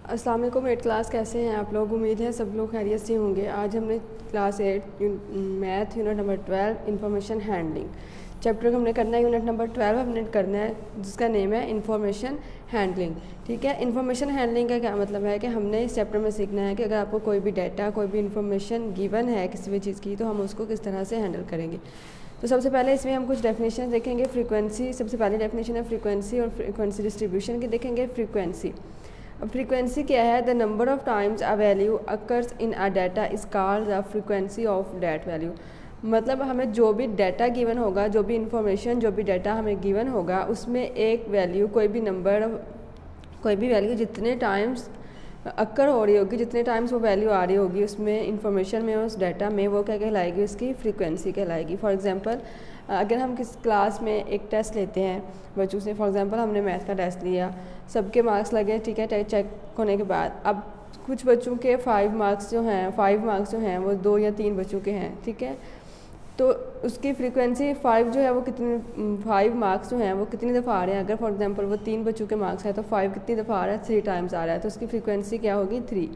अस्सलाम वालेकुम। 8 क्लास कैसे हैं आप लोग? उम्मीद है सब लोग खैरियत से होंगे। आज हमने class 8 math unit number 12 information handling chapter हमने करना है। यूनिट नंबर 12 हमने करना है जिसका नेम है इंफॉर्मेशन हैंडलिंग। ठीक है, इंफॉर्मेशन हैंडलिंग का क्या मतलब है कि हमने इस चैप्टर में सीखना है कि अगर आपको कोई भी डाटा कोई भी इंफॉर्मेशन गिवन है किसी भी चीज़ की तो हम उसको किस तरह से हैंडल करेंगे। तो सबसे पहले इसमें हम कुछ डेफिनेशन देखेंगे। फ्रीक्वेंसी सबसे पहले डेफिनेशन है फ्रीक्वेंसी, और फ्रीक्वेंसी डिस्ट्रीब्यूशन की देखेंगे। फ्रीक्वेंसी, अब फ्रीक्वेंसी क्या है? The number of times a value occurs in a data is called the frequency of that value. मतलब हमें जो भी डाटा गिवन होगा, जो भी इंफॉर्मेशन, जो भी डाटा हमें गिवन होगा, उसमें एक वैल्यू कोई भी नंबर कोई भी वैल्यू जितने टाइम्स अक्कर हो रही होगी, जितने टाइम्स वो वैल्यू आ रही होगी उसमें इंफॉर्मेशन में, उस डाटा में, वो क्या कहलाएगी? उसकी फ्रीक्वेंसी कहलाएगी। फॉर एग्जांपल अगर हम किस क्लास में एक टेस्ट लेते हैं बच्चों से, फॉर एग्जांपल हमने मैथ का टेस्ट लिया, सबके मार्क्स लगे, ठीक है, चेक होने के बाद अब कुछ बच्चों के 5 मार्क्स जो हैं वो 2 या 3 बच्चों के हैं, ठीक है, तो उसकी फ्रीक्वेंसी 5 जो है वो कितने 5 मार्क्स जो हैं वो कितनी दफ़ा आ रहे हैं। अगर फॉर एग्जांपल वो 3 बच्चों के मार्क्स है तो 5 कितनी दफ़ा आ रहा है? 3 टाइम्स आ रहा है, तो उसकी फ्रीक्वेंसी क्या होगी? 3।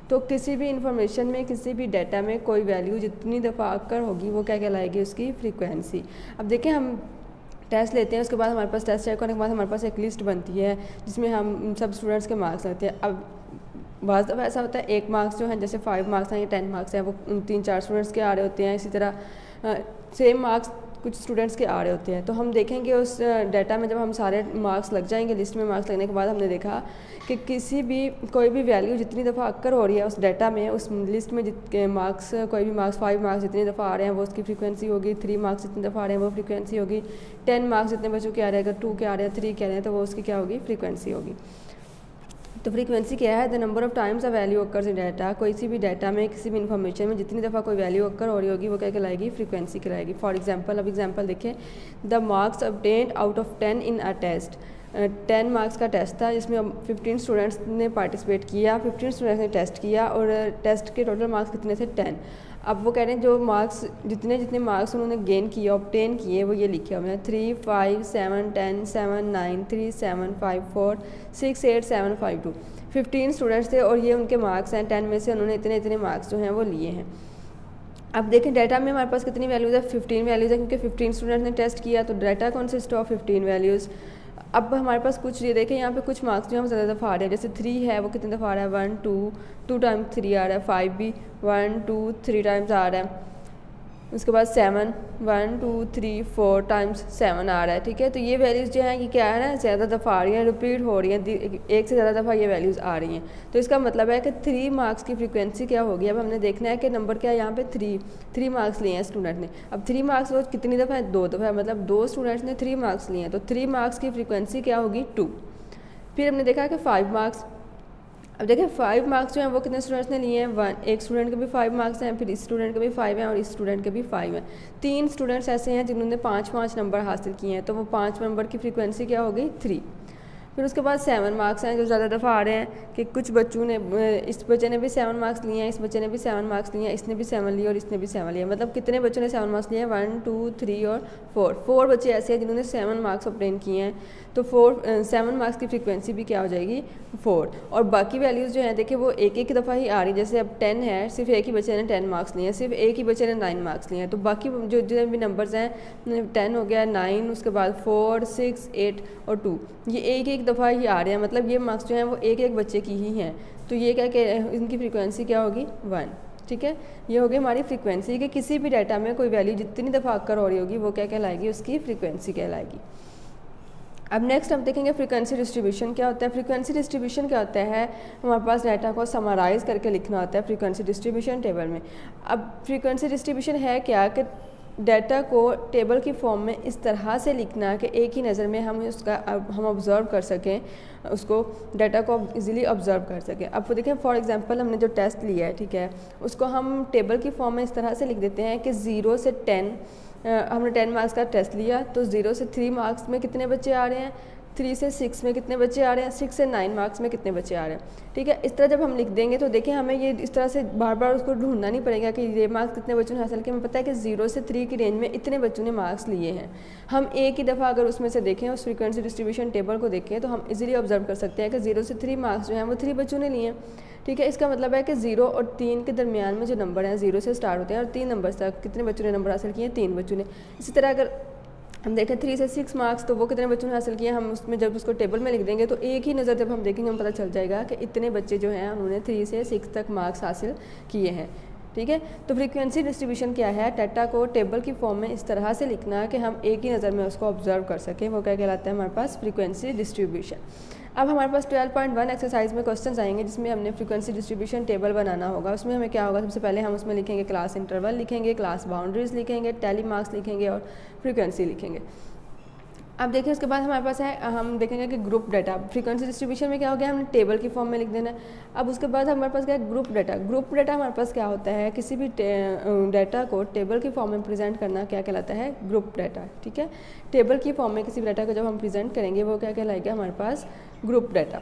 तो किसी भी इंफॉर्मेशन में, किसी भी डाटा में कोई वैल्यू जितनी दफ़ा आकर होगी वो क्या कहलाएगी? उसकी फ्रीक्वेंसी। अब देखें, हम टेस्ट लेते हैं, उसके बाद हमारे पास टेस्ट चेक होने के बाद हमारे पास एक लिस्ट बनती है जिसमें हम सब स्टूडेंट्स के मार्क्स लगते हैं। अब बहुत दफ़ा ऐसा होता है 1 मार्क्स जो है, जैसे 5 मार्क्स हैं या 10 मार्क्स हैं, वो 3-4 स्टूडेंट्स के आ रहे होते हैं। इसी तरह सेम मार्क्स कुछ स्टूडेंट्स के आ रहे होते हैं। तो हम देखेंगे उस डाटा में जब हम सारे मार्क्स लग जाएंगे, लिस्ट में मार्क्स लगने के बाद हमने देखा कि किसी भी कोई भी वैल्यू जितनी दफ़ा अक्कर हो रही है उस डाटा में, उस लिस्ट में जितने मार्क्स, कोई भी मार्क्स 5 मार्क्स जितनी दफ़ा आ रहे हैं वो उसकी फ्रीक्वेंसी होगी। 3 मार्क्स जितनी दफ़ा आ रहे हैं वो फ्रीक्वेंसी होगी। 10 मार्क्स जितने बच्चों के आ रहे हैं, अगर 2 के आ रहे हैं, 3 के आ रहे हैं, तो वो उसकी क्या होगी? फ्रीक्वेंसी होगी। तो फ्रीक्वेंसी क्या है? The number of times a value occurs in data. कोई सी भी डाटा में, किसी भी इन्फॉर्मेशन में जितनी दफ़ा कोई वैल्यू अक्कर हो रही होगी वो क्या कहलाएगी? फ्रीक्वेंसी कहलाएगी। फॉर एग्जांपल, अब एग्जांपल देखें, the marks obtained out of 10 in a test. 10 marks का टेस्ट था जिसमें 15 स्टूडेंट्स ने पार्टिसिपेट किया, 15 स्टूडेंट्स ने टेस्ट किया और टेस्ट के टोटल मार्क्स कितने थे? 10। अब वो कह रहे हैं जो मार्क्स जितने मार्क्स उन्होंने गेन किए, ऑब्टेन किए, वो ये लिखे हुए हैं 3, 5, 7, 10, 7, 9, 3, 7, 5, 4, 6, 8, 7, 5, 2। 15 स्टूडेंट्स थे और ये उनके मार्क्स हैं। 10 में से उन्होंने इतने मार्क्स जो हैं वो लिए हैं। अब देखें डाटा में हमारे पास कितनी वैल्यूज़ है? 15 वैल्यूज़ है, क्योंकि 15 स्टूडेंट्स ने टेस्ट किया तो डाटा कंसिस्ट ऑफ 15 वैल्यूज़। अब हमारे पास कुछ ये देखें, यहाँ पे कुछ मार्क्स जो हम ज़्यादा दफ़ा आ रहे हैं, जैसे 3 है वो कितनी दफ़ा आ रहा है? 1, 2 टाइम्स 3 आ रहा है। 5 भी 1, 2, 3 टाइम्स आ रहा है। उसके बाद 7 1, 2, 3, 4 टाइम्स 7 आ रहा है, ठीक है। तो ये वैल्यूज़ जो हैं ये क्या है ना, ज़्यादा दफ़ा आ रही हैं, रिपीट हो रही हैं, एक से ज़्यादा दफ़ा ये वैल्यूज़ आ रही हैं। तो इसका मतलब है कि 3 मार्क्स की फ्रीक्वेंसी क्या होगी? अब हमने देखना है कि नंबर क्या है यहाँ पे? 3 मार्क्स लिए हैं स्टूडेंट ने। अब 3 मार्क्स वो कितनी दफ़ा है? 2 दफ़ा, मतलब 2 स्टूडेंट्स ने 3 मार्क्स लिए हैं, तो 3 मार्क्स की फ्रीक्वेंसी क्या होगी? 2। फिर हमने देखा कि 5 मार्क्स। अब देखें 5 मार्क्स जो हैं वो कितने स्टूडेंट्स ने लिए हैं? 1। एक स्टूडेंट के भी 5 मार्क्स हैं, फिर इस स्टूडेंट के भी 5 हैं और इस स्टूडेंट के भी 5 हैं। 3 स्टूडेंट्स ऐसे हैं जिन्होंने 5-5 नंबर हासिल किए हैं, तो वो 5 नंबर की फ्रीक्वेंसी क्या हो गई? 3। फिर उसके बाद 7 मार्क्स हैं जो ज़्यादा दफ़ा आ रहे हैं कि कुछ बच्चों ने, इस बच्चे ने भी 7 मार्क्स लिए हैं, इस बच्चे ने भी 7 मार्क्स लिए हैं, इसने भी 7 लिए और इसने भी 7 लिए। मतलब कितने बच्चों ने 7 मार्क्स लिए हैं? 1, 2, 3 और 4 बच्चे ऐसे हैं जिन्होंने 7 मार्क्स ऑब्टेन किए हैं। तो 7 मार्क्स की फ्रीक्वेंसी भी क्या हो जाएगी? 4। और बाकी वैल्यूज़ जो हैं देखिए वो एक दफ़ा ही आ रही है। जैसे अब 10 है, सिर्फ एक ही बच्चे ने 10 मार्क्स लिए हैं, सिर्फ एक ही बच्चे ने 9 मार्क्स लिए हैं। तो बाकी जो जितने भी नंबर्स हैं, 10 हो गया, 9, उसके बाद 4, 6, 8 और 2, ये एक दफ़ा ही आ रहे हैं। मतलब ये मार्क्स जो हैं वो एक बच्चे की ही हैं। तो ये क्या कह रहे हैं, इनकी फ्रीक्वेंसी क्या होगी? 1। ठीक है, ये होगी हमारी फ्रीक्वेंसी कि किसी भी डाटा में कोई वैल्यू जितनी दफ़ा आकर हो रही होगी वो क्या कहलाएगी? उसकी फ्रीक्वेंसी कहलाएगी। अब नेक्स्ट हम देखेंगे फ्रीक्वेंसी डिस्ट्रीब्यूशन क्या होता है। फ्रीक्वेंसी डिस्ट्रीब्यूशन क्या होता है? हमारे पास डाटा को समराइज़ करके लिखना होता है फ्रीक्वेंसी डिस्ट्रीब्यूशन टेबल में। अब फ्रीक्वेंसी डिस्ट्रीब्यूशन है क्या कि डाटा को टेबल की फॉर्म में इस तरह से लिखना कि एक ही नज़र में हम ऑब्ज़र्व कर सकें, उसको डाटा को इजीली ऑब्ज़र्व कर सकें। अब वो देखें, फॉर एग्जांपल हमने जो टेस्ट लिया है, ठीक है, उसको हम टेबल की फॉर्म में इस तरह से लिख देते हैं कि 0 से 10, हमने 10 मार्क्स का टेस्ट लिया तो 0 से 3 मार्क्स में कितने बच्चे आ रहे हैं? 3 से 6 में कितने बच्चे आ रहे हैं, 6 से 9 मार्क्स में कितने बच्चे आ रहे हैं। ठीक है, इस तरह जब हम लिख देंगे तो देखिए हमें ये इस तरह से बार बार उसको ढूंढना नहीं पड़ेगा कि ये मार्क्स कितने बच्चों ने हासिल किए। हमें पता है कि 0 से 3 की रेंज में इतने बच्चों ने मार्क्स लिए हैं। हम एक ही दफ़ा अगर उसमें से देखें, उस फ्रीक्वेंसी डिस्ट्रीब्यूशन टेबल को देखें, तो हम इजीली ऑब्जर्व कर सकते हैं कि 0 से 3 मार्क्स जो हैं वो 3 बच्चों ने लिए हैं। ठीक है, इसका मतलब है कि 0 और 3 के दरमियान में जो नंबर हैं 0 से स्टार्ट होते हैं और 3 नंबर तक कितने बच्चों ने नंबर हासिल किए हैं, 3 बच्चों ने। इसी तरह अगर हम देखें 3 से 6 मार्क्स तो वो कितने बच्चों ने हासिल किए, हम उसमें जब उसको टेबल में लिख देंगे तो एक ही नज़र जब हम देखेंगे हम पता चल जाएगा कि इतने बच्चे जो हैं उन्होंने 3 से 6 तक मार्क्स हासिल किए हैं। ठीक है, तो फ्रीक्वेंसी डिस्ट्रीब्यूशन क्या है, डाटा को टेबल की फॉर्म में इस तरह से लिखना कि हम एक ही नज़र में उसको ऑब्जर्व कर सकें, वो क्या कहलाता है हमारे पास फ्रीक्वेंसी डिस्ट्रीब्यूशन। अब हमारे पास 12.1 एक्सरसाइज में क्वेश्चंस आएंगे जिसमें हमने फ्रीक्वेंसी डिस्ट्रीब्यूशन टेबल बनाना होगा। उसमें हमें क्या होगा, सबसे पहले हम उसमें लिखेंगे क्लास इंटरवल लिखेंगे, क्लास बाउंड्रीज लिखेंगे, टैली मार्क्स लिखेंगे और फ्रीक्वेंसी लिखेंगे। अब देखिए उसके बाद हमारे पास है, हम देखेंगे कि ग्रुप डाटा। फ्रीक्वेंसी डिस्ट्रीब्यूशन में क्या हो गया, हमने टेबल की फॉर्म में लिख देना है। अब उसके बाद हमारे पास क्या है, ग्रुप डाटा। ग्रुप डाटा हमारे पास क्या होता है, किसी भी डाटा को टेबल की फॉर्म में प्रेजेंट करना क्या कहलाता है, ग्रुप डाटा। ठीक है, टेबल की फॉर्म में किसी भी डाटा को जब हम प्रेजेंट करेंगे वो क्या कहलाएगा हमारे पास, ग्रुप डाटा।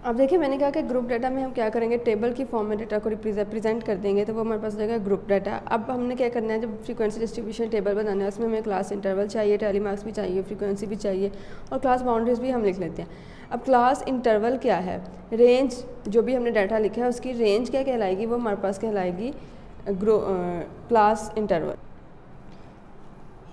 अब देखिए मैंने कहा कि ग्रुप डाटा में हम क्या करेंगे, टेबल की फॉर्म में डाटा को प्रेजेंट कर देंगे तो वो हमारे पास हो जाएगा ग्रुप डाटा। अब हमने क्या करना है, जब फ्रीक्वेंसी डिस्ट्रीब्यूशन टेबल बनाना है उसमें हमें क्लास इंटरवल चाहिए, टैली मार्क्स भी चाहिए, फ्रीक्वेंसी भी चाहिए और क्लास बाउंड्रीज भी हम लिख लेते हैं। अब क्लास इंटरवल क्या है, रेंज, जो भी हमने डाटा लिखा है उसकी रेंज क्या कहलाएगी, वो हमारे पास कहलाएगी क्लास इंटरवल।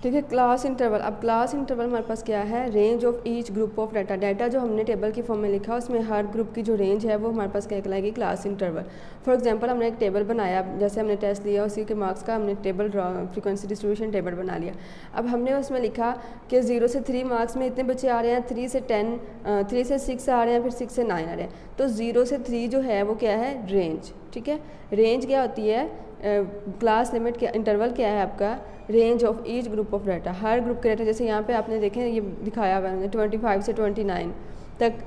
ठीक है, क्लास इंटरवल। अब क्लास इंटरवल हमारे पास क्या है, range of each group of data. Data जो हमने टेबल की फॉर्म में लिखा उसमें हर ग्रुप की जो रेंज है वो हमारे पास क्या कहलाएगी, क्लास इंटरवल। फॉर एग्जांपल हमने एक टेबल बनाया, जैसे हमने टेस्ट लिया उसी के मार्क्स का हमने टेबल फ्रीक्वेंसी डिस्ट्रीब्यूशन टेबल बना लिया। अब हमने उसमें लिखा कि 0 से 3 मार्क्स में इतने बच्चे आ रहे हैं, 3 से 6 आ रहे हैं, फिर 6 से 9 आ रहे हैं। तो 0 से 3 जो है वो क्या है, रेंज। ठीक है, रेंज क्या होती है, क्लास लिमिट क्या, इंटरवल क्या है आपका, range of each group of data. Her group के डाटा, जैसे यहाँ पे आपने देखें ये दिखाया हुआ है 25 से 29 तक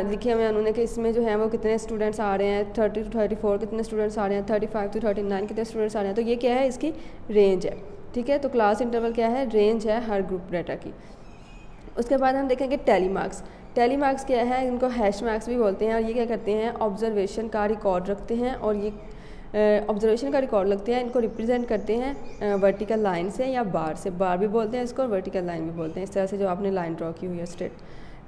लिखे हुए हैं उन्होंने कि इसमें जो है वो कितने स्टूडेंट्स आ रहे हैं, 30 to 34 कितने स्टूडेंट्स आ रहे हैं, 35 to 39 कितने स्टूडेंट्स आ रहे हैं। तो ये क्या है, इसकी रेंज है। ठीक है, तो क्लास इंटरवल क्या है, रेंज है हर ग्रुप डाटा की। उसके बाद हम देखेंगे टैली मार्क्स। टैली मार्क्स क्या है, इनको हैश मार्क्स भी बोलते हैं और ये क्या करते हैं, ऑब्जर्वेशन का रिकॉर्ड रखते हैं और ये ऑब्जर्वेशन का रिकॉर्ड लगते हैं, इनको रिप्रेजेंट करते हैं वर्टिकल लाइन से या बार से। बार भी बोलते हैं इसको और वर्टिकल लाइन भी बोलते हैं, इस तरह से जो आपने लाइन ड्रॉ की हुई है स्ट्रेट।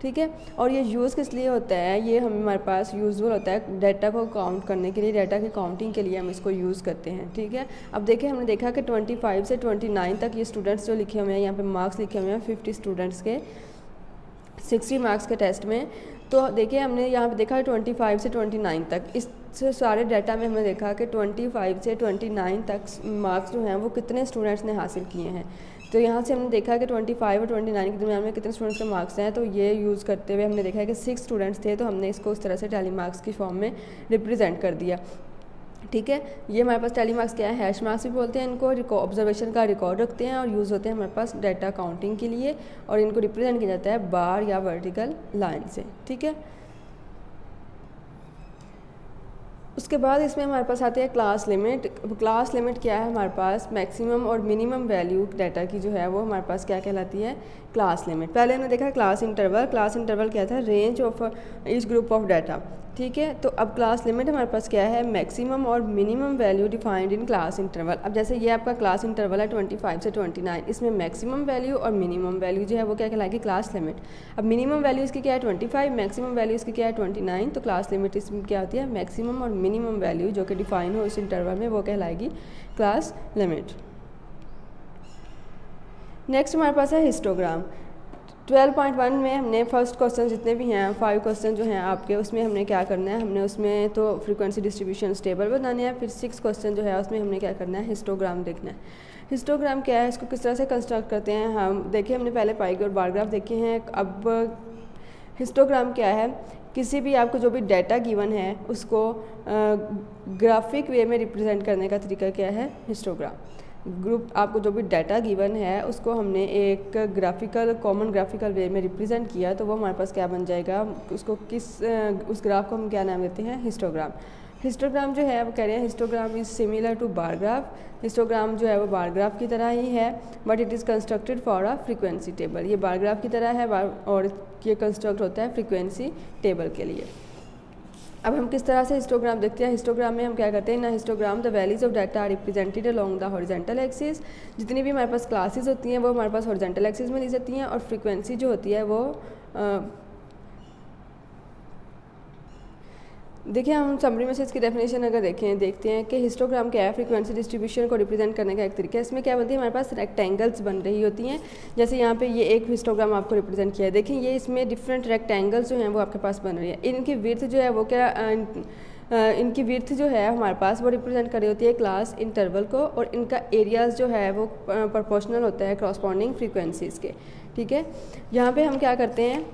ठीक है, और ये यूज़ किस लिए होता है, ये हमारे पास यूज़फुल होता है डाटा को काउंट करने के लिए, डाटा की काउंटिंग के लिए हम इसको यूज़ करते हैं। ठीक है, अब देखिए हमने देखा कि 25 से 29 तक ये स्टूडेंट्स जो लिखे हुए हैं, यहाँ पे मार्क्स लिखे हुए हैं 50 स्टूडेंट्स के 60 मार्क्स के टेस्ट में। तो देखिए हमने यहाँ पे देखा 25 से 29 तक, इस सारे डाटा में हमने देखा कि 25 से 29 तक मार्क्स जो हैं वो कितने स्टूडेंट्स ने हासिल किए हैं। तो यहाँ से हमने देखा कि 25 और 29 के दरमियान में कितने स्टूडेंट्स के मार्क्स हैं, तो ये यूज़ करते हुए हमने देखा है कि 6 स्टूडेंट्स थे, तो हमने इसको उस तरह से टैली मार्क्स की फॉर्म में रिप्रेजेंट कर दिया। ठीक है, ये हमारे पास टैली मार्क्स क्या है, हैश मार्क्स भी बोलते हैं इनको, ऑब्जर्वेशन का रिकॉर्ड रखते हैं और यूज़ होते हैं हमारे पास डाटा काउंटिंग के लिए और इनको रिप्रेजेंट किया जाता है बार या वर्टिकल लाइन से। ठीक है, उसके बाद इसमें हमारे पास आती है क्लास लिमिट। क्लास लिमिट क्या है, हमारे पास मैक्सिमम और मिनिमम वैल्यू डाटा की जो है वो हमारे पास क्या कहलाती है, क्लास लिमिट। पहले हमने देखा क्लास इंटरवल। क्लास इंटरवल क्या था, range of each group of data. ठीक है, तो अब क्लास लिमिट हमारे पास क्या है, मैक्सिमम और minimum value defined in class interval. अब जैसे ये आपका क्लास इंटरवल है 25 से 29, इसमें मैक्सिमम वैल्यू और मिनिमम वैल्यू जो है वो क्या कहलाएगी, क्लास लिमिट। अब मिनिमम वैल्यू इसकी क्या है 25, मैक्सिमम वैल्यू इसकी क्या है 29, तो क्लास लिमिट इसमें क्या होती है, मैक्सिमम और मिनिमम वैल्यू जो कि डिफाइन हो इस इंटरवल में वो कहलाएगी क्लास लिमिट। नेक्स्ट हमारे पास है हिस्टोग्राम। 12.1 में हमने फर्स्ट क्वेश्चन जितने भी हैं 5 क्वेश्चन जो हैं आपके, उसमें हमने क्या करना है, हमने उसमें तो फ्रीक्वेंसी डिस्ट्रीब्यूशन टेबल बनाने हैं, फिर 6 क्वेश्चन जो है उसमें हमने क्या करना है, हिस्टोग्राम देखना है। हिस्टोग्राम क्या है, इसको किस तरह से कंस्ट्रक्ट करते हैं हम देखिए, हमने पहले पाई और बार ग्राफ देखे हैं। अब हिस्टोग्राम क्या है, किसी भी आपको जो भी डाटा गिवन है उसको ग्राफिक वे में रिप्रेजेंट करने का तरीका क्या है, हिस्टोग्राम। ग्रुप आपको जो भी डाटा गिवन है उसको हमने एक ग्राफिकल कॉमन ग्राफिकल वे में रिप्रेजेंट किया, तो वो हमारे पास क्या बन जाएगा, उसको उस ग्राफ को हम क्या नाम देते हैं, हिस्टोग्राम। हिस्टोग्राम जो है वो कह रहे हैं histogram is similar to bar graph. Histogram जो है वो बार ग्राफ की तरह ही है, but it is constructed for a frequency table. ये बार ग्राफ की तरह है और ये कंस्ट्रक्ट होता है फ्रीक्वेंसी टेबल के लिए। अब हम किस तरह से हिस्टोग्राम देखते हैं। हिस्टोग्राम में हम क्या करते हैं, in histogram the values of data are represented along the horizontal axis. जितनी भी हमारे पास क्लासेस होती हैं वो हमारे पास हॉरिजॉन्टल एक्सिस में ली जाती हैं, और फ्रीक्वेंसी जो होती है वो देखिए हम समरी में से इसकी डेफिनेशन अगर देखते हैं कि हिस्टोग्राम क्या है, फ्रीक्वेंसी डिस्ट्रीब्यूशन को रिप्रेजेंट करने का एक तरीका है। इसमें क्या बनती है, हमारे पास रेक्टेंगल्स बन रही होती हैं। जैसे यहाँ पे ये एक हिस्टोग्राम आपको रिप्रेजेंट किया है, देखिए ये इसमें डिफरेंट रेक्टेंगल्स जो हैं वो आपके पास बन रही है। इनकी विड्थ जो है वो क्या इनकी विड्थ जो है हमारे पास वो रिप्रेजेंट कर रही होती है क्लास इंटरवल को, और इनका एरियाज़ जो है वो प्रोपोर्शनल होता है करस्पॉन्डिंग फ्रीक्वेंसीज़ के। ठीक है, यहाँ पे हम क्या करते हैं,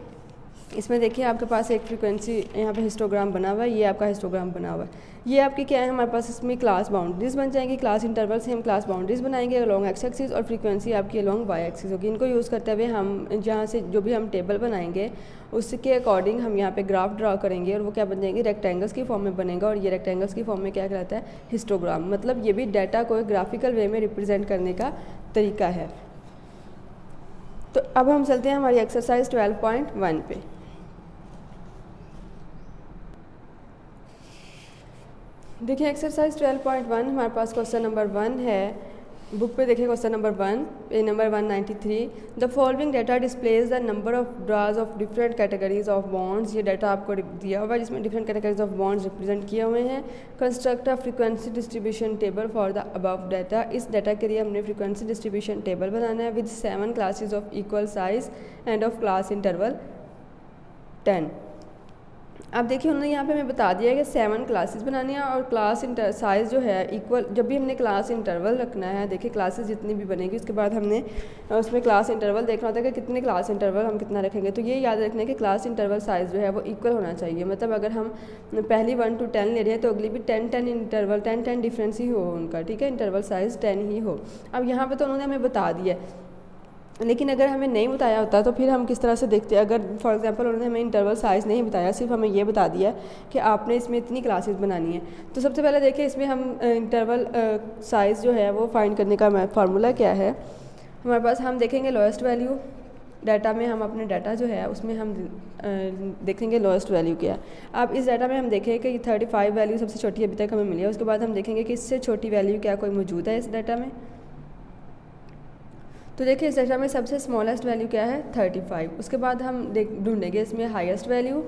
इसमें देखिए आपके पास एक फ्रीक्वेंसी यहाँ पे हिस्टोग्राम बना हुआ है, ये आपका हिस्टोग्राम बना हुआ है। ये आपकी क्या है, हमारे पास इसमें क्लास बाउंड्रीज़ बन जाएंगी। क्लास इंटरवल से हम क्लास बाउंड्रीज़ बनाएंगे अलॉन्ग एक्स एक्सिस, और फ्रीक्वेंसी आपकी अलॉन्ग वाई एक्सिस होगी। इनको यूज़ करते हुए हम जहाँ से जो भी हम टेबल बनाएंगे उसके अकॉर्डिंग हम यहाँ पे ग्राफ ड्रा करेंगे, और वो क्या बन जाएंगे, रेक्टेंगल्स की फॉर्म में बनेगा। और ये रेक्टेंगल्स की फॉर्म में क्या कहलाता है, हिस्टोग्राम। मतलब ये भी डाटा को ग्राफिकल वे में रिप्रेजेंट करने का तरीका है। तो अब हम चलते हैं हमारी एक्सरसाइज 12.1 पे। देखिए एक्सरसाइज 12.1 हमारे पास क्वेश्चन नंबर 1 है। बुक पे देखिए question number 1, page number 193। The following data displays the number of draws of different categories of bonds. ये डाटा आपको दिया हुआ है जिसमें different categories of bonds represent किए हुए हैं। Construct a frequency distribution table for the above data. इस डाटा के लिए हमने फ्रीक्वेंसी डिस्ट्रीब्यूशन टेबल बनाना है with 7 classes of equal size end of class interval 10। अब देखिए उन्होंने यहाँ पे हमें बता दिया है कि 7 क्लासेस बनानी है, और क्लास साइज़ जो है इक्वल। जब भी हमने क्लास इंटरवल रखना है, देखिए क्लासेस जितनी भी बनेगी उसके बाद हमने उसमें क्लास इंटरवल देखना होता है कि कितने क्लास इंटरवल हम कितना रखेंगे। तो ये याद रखना है कि क्लास इंटरवल साइज़ जो है वो इक्वल होना चाहिए। मतलब अगर हम पहली 1 to 10 ले रहे हैं तो अगली भी 10 इंटरवल 10 डिफरेंस ही हो उनका। ठीक है, इंटरवल साइज़ 10 ही हो। अब यहाँ पर तो उन्होंने हमें बता दिया, लेकिन अगर हमें नहीं बताया होता तो फिर हम किस तरह से देखते हैं। अगर फॉर एग्जांपल उन्होंने हमें इंटरवल साइज़ नहीं बताया, सिर्फ हमें ये बता दिया कि आपने इसमें इतनी क्लासेस बनानी है, तो सबसे पहले देखिए इसमें हम इंटरवल साइज़ जो है वो फाइंड करने का फार्मूला क्या है हमारे पास। हम देखेंगे लोएस्ट वैल्यू डाटा में, हम अपने डाटा जो है उसमें हम देखेंगे लोएस्ट वैल्यू क्या है। अब इस डाटा में हम देखें कि 35 वैल्यू सबसे छोटी अभी तक हमें मिली है। उसके बाद हम देखेंगे कि इससे छोटी वैल्यू क्या कोई मौजूद है इस डाटा में। तो देखिए इस डाटा में सबसे स्मॉलेस्ट वैल्यू क्या है, 35। उसके बाद हम ढूंढेंगे इसमें हाईएस्ट वैल्यू।